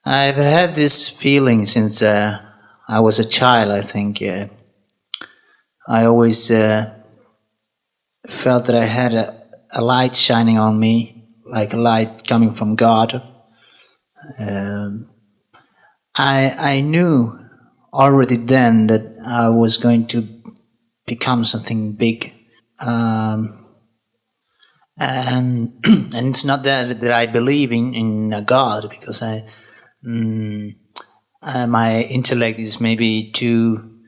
I've had this feeling since I was a child, I think. I always felt that I had a light shining on me, like a light coming from God. I knew already then that I was going to become something big. And and it's not that I believe in a God, because my intellect is maybe too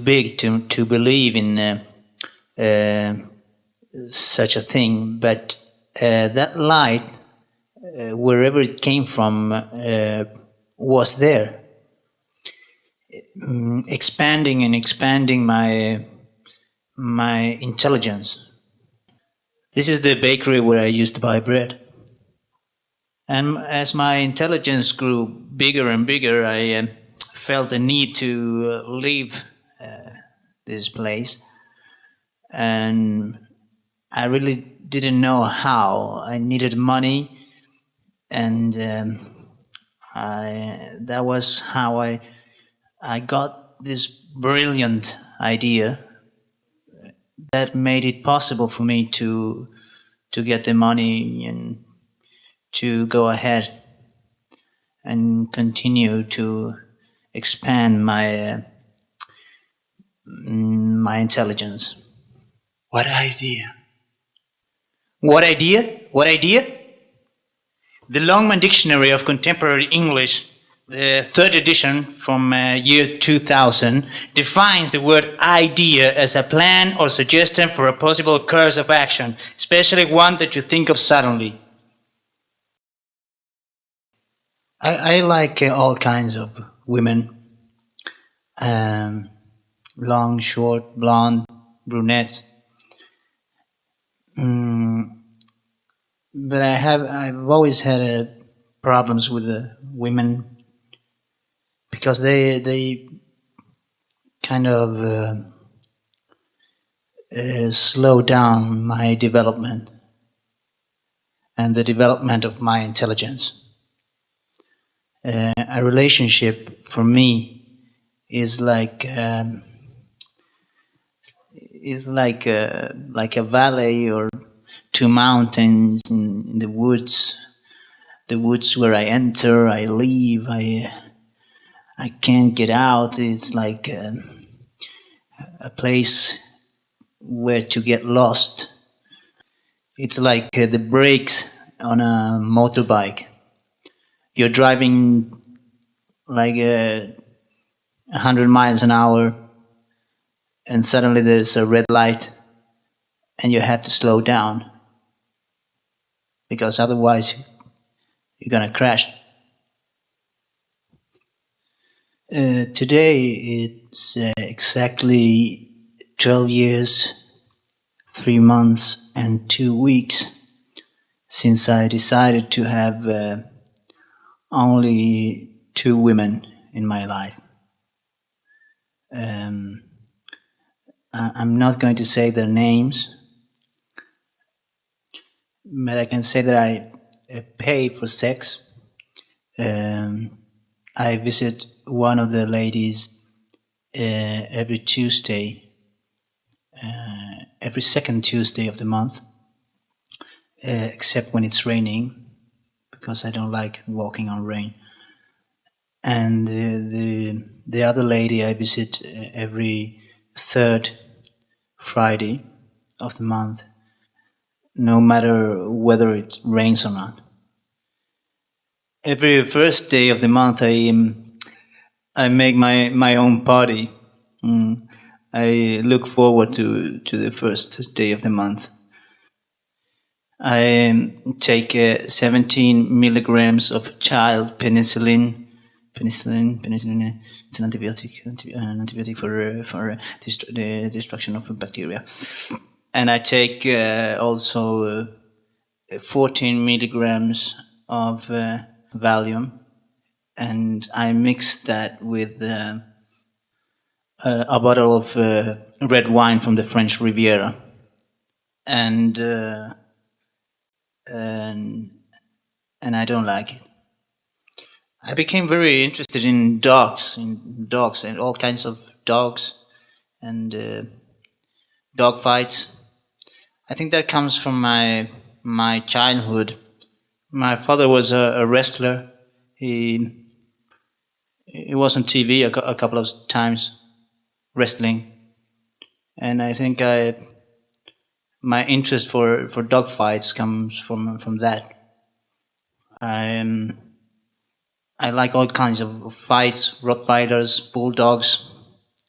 big to believe in uh, such a thing. But that light, wherever it came from, was there, expanding and expanding my intelligence. This is the bakery where I used to buy bread. And as my intelligence grew bigger and bigger, I felt the need to leave this place. And I really didn't know how. I needed money, and that was how I got this brilliant idea that made it possible for me to get the money and to go ahead and continue to expand my intelligence. What idea? What idea? What idea? The Longman Dictionary of Contemporary English, the third edition from year 2000, defines the word idea as a plan or suggestion for a possible course of action, especially one that you think of suddenly. I like all kinds of women. Long, short, blonde, brunettes. But I've always had problems with the women, because they kind of slow down my development and the development of my intelligence. A relationship for me is like a valley or two mountains in the woods. The woods where I enter, I leave, I can't get out. It's like a place where to get lost. It's like the brakes on a motorbike. You're driving like 100 miles an hour, and suddenly there's a red light, and you have to slow down, because otherwise you're gonna crash. Today it's exactly 12 years, 3 months, and 2 weeks since I decided to have only 2 women in my life. I'm not going to say their names, but I can say that I pay for sex. I visit one of the ladies every Tuesday, every second Tuesday of the month, except when it's raining, because I don't like walking on rain. And the other lady I visit every third Friday of the month, no matter whether it rains or not. Every first day of the month I make my own party. I look forward to the first day of the month. I take 17 milligrams of child penicillin. It's an antibiotic for the destruction of bacteria. And I take also 14 milligrams of Valium, and I mix that with a bottle of red wine from the French Riviera, and I don't like it. I became very interested in dogs, and all kinds of dogs and dog fights. I think that comes from my childhood. My father was a wrestler. He he was on TV a couple of times wrestling, and I think my interest for dog fights comes from that. I I like all kinds of fights: Rottweilers, bulldogs,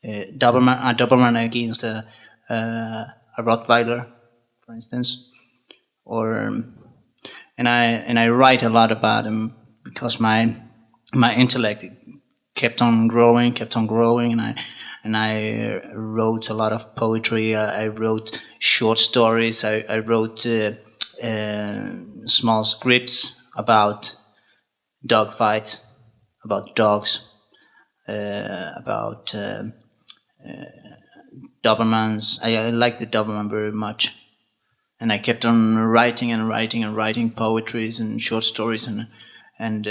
a Doberman against a Rottweiler, for instance, or and I write a lot about them because my intellect kept on growing, and I wrote a lot of poetry. I wrote short stories. I wrote small scripts about dog fights, about dogs, about Dobermans. I like the Doberman very much, and I kept on writing and writing and writing poetries and short stories and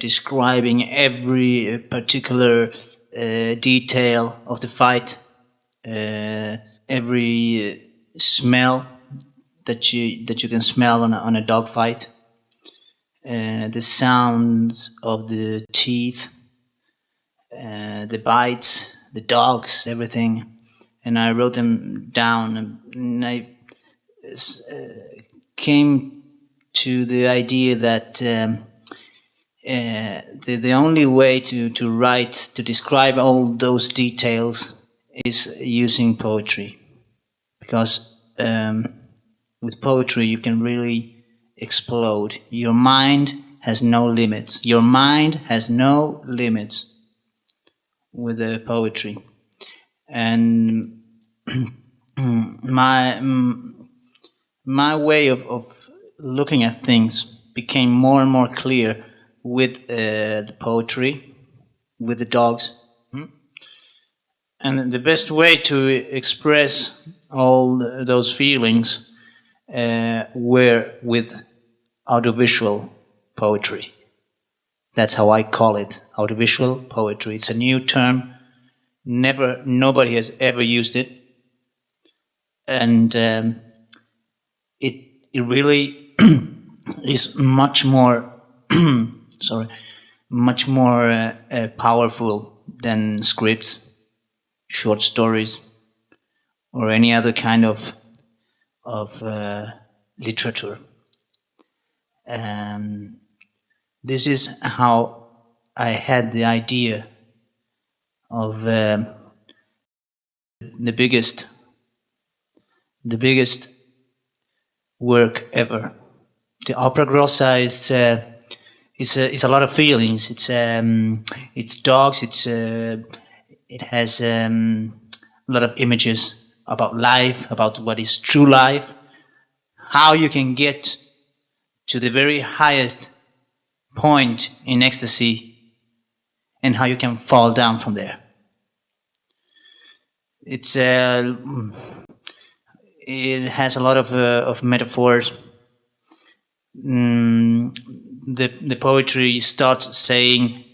describing every particular detail of the fight, every smell that you can smell on a dog fight, the sounds of the teeth, the bites, the dogs, everything, and I wrote them down, and I came to the idea that the only way to write, to describe all those details is using poetry, because with poetry you can really explode. Your mind has no limits. Your mind has no limits with the poetry, and my way of looking at things became more and more clear with the poetry, with the dogs. And the best way to express all those feelings were with audiovisual poetry. That's how I call it, audiovisual poetry. It's a new term. Nobody has ever used it, and it really is much more much more powerful than scripts, short stories, or any other kind of literature. This is how I had the idea of the biggest work ever. The opera grossa is a lot of feelings. It's dogs. It has a lot of images about life, about what is true life, how you can get to the very highest point in ecstasy, and how you can fall down from there. It has a lot of metaphors. The poetry starts saying,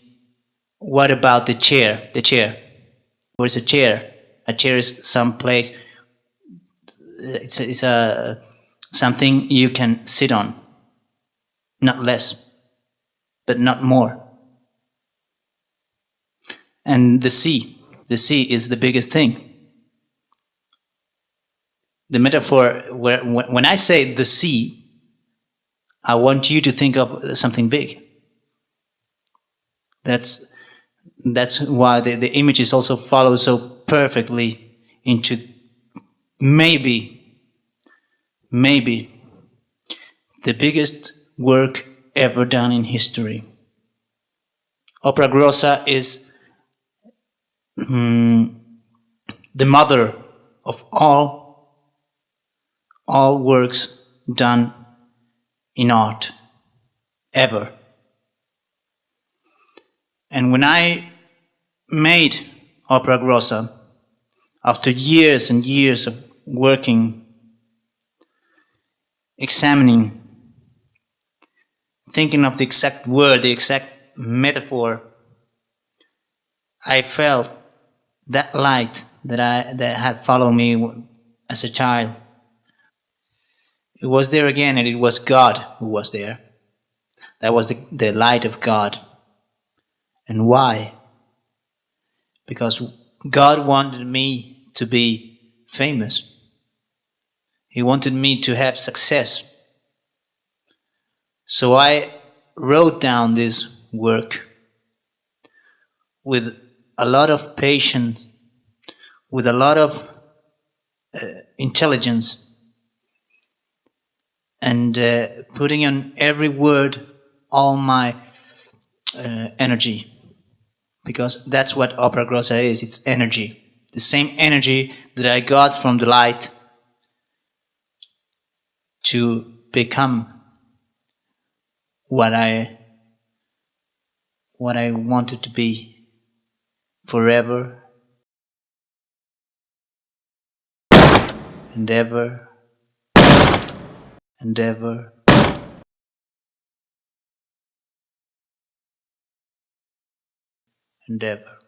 "What about the chair? The chair. Where's a chair? A chair is some place. It's something you can sit on, not less, but not more. And the sea is the biggest thing." The metaphor, when I say the sea, I want you to think of something big. That's why the images also follow so perfectly into maybe the biggest work ever done in history. Opera grossa is the mother of all works done in art ever. And when I made opera grossa, after years and years of working, examining, thinking of the exact word, the exact metaphor, I felt that light that had followed me as a child. It was there again, and it was God who was there. That was the light of God. And why? Because God wanted me to be famous. He wanted me to have success. So I wrote down this work with a lot of patience, with a lot of intelligence, and putting on every word all my energy. Because that's what opera grossa is, it's energy. The same energy that I got from the light to become what I wanted to be forever and ever and ever and ever.